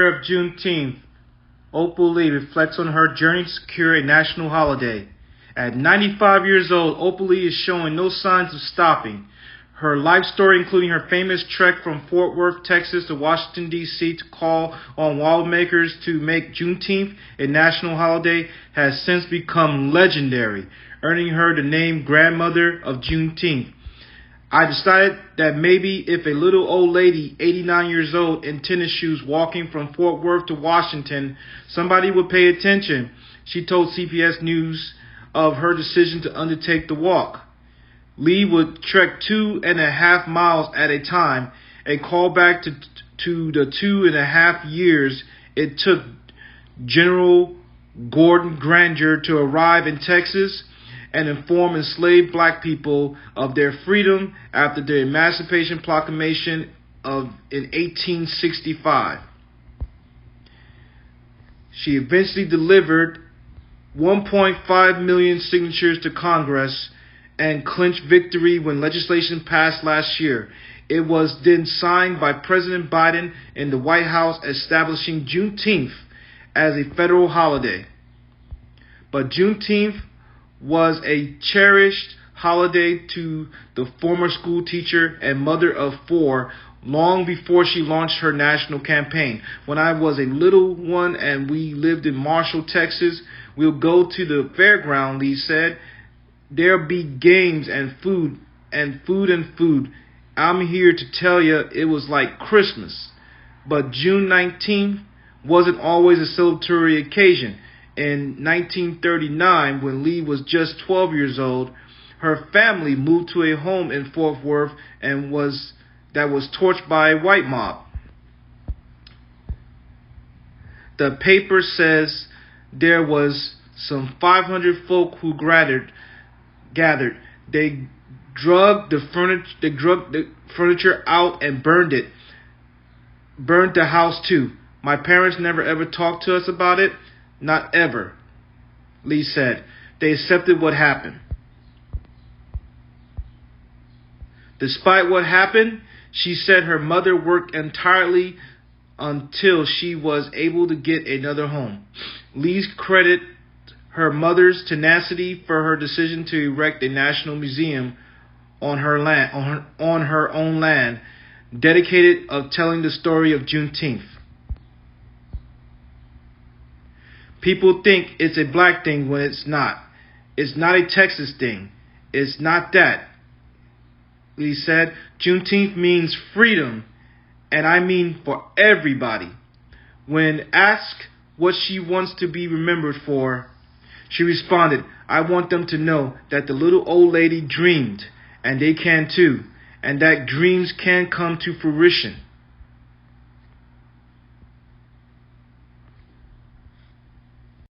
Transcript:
Of Juneteenth, Opal Lee reflects on her journey to secure a national holiday. At 95 years old, Opal Lee is showing no signs of stopping. Her life story, including her famous trek from Fort Worth, Texas to Washington, D.C. to call on lawmakers to make Juneteenth a national holiday, has since become legendary, earning her the name Grandmother of Juneteenth. I decided that maybe if a little old lady, 89 years old, in tennis shoes walking from Fort Worth to Washington, somebody would pay attention. She told CBS News of her decision to undertake the walk. Lee would trek 2.5 miles at a time, a callback to the 2.5 years it took General Gordon Granger to arrive in Texas and inform enslaved black people of their freedom after the Emancipation Proclamation in 1865. She eventually delivered 1.5 million signatures to Congress and clinched victory when legislation passed last year. It was then signed by President Biden in the White House, establishing Juneteenth as a federal holiday. But Juneteenth was a cherished holiday to the former school teacher and mother of 4 long before she launched her national campaign. When I was a little one and we lived in Marshall, Texas, we'll go to the fairground, Lee said. There'll be games and food and food and food. I'm here to tell you it was like Christmas. But June 19th wasn't always a celebratory occasion. In 1939, when Lee was just 12 years old, her family moved to a home in Fort Worth and was torched by a white mob. The paper says there was some 500 folk who gathered. They drug the furniture out and burned it. Burned the house too. My parents never ever talked to us about it. Not ever, Lee said. They accepted what happened. Despite what happened, she said her mother worked entirely until she was able to get another home. Lee's credit her mother's tenacity for her decision to erect a national museum on her own land, dedicated of telling the story of Juneteenth. People think it's a black thing when it's not. It's not a Texas thing. It's not that. Lee said, Juneteenth means freedom, and I mean for everybody. When asked what she wants to be remembered for, she responded, I want them to know that the little old lady dreamed, and they can too, and that dreams can come to fruition.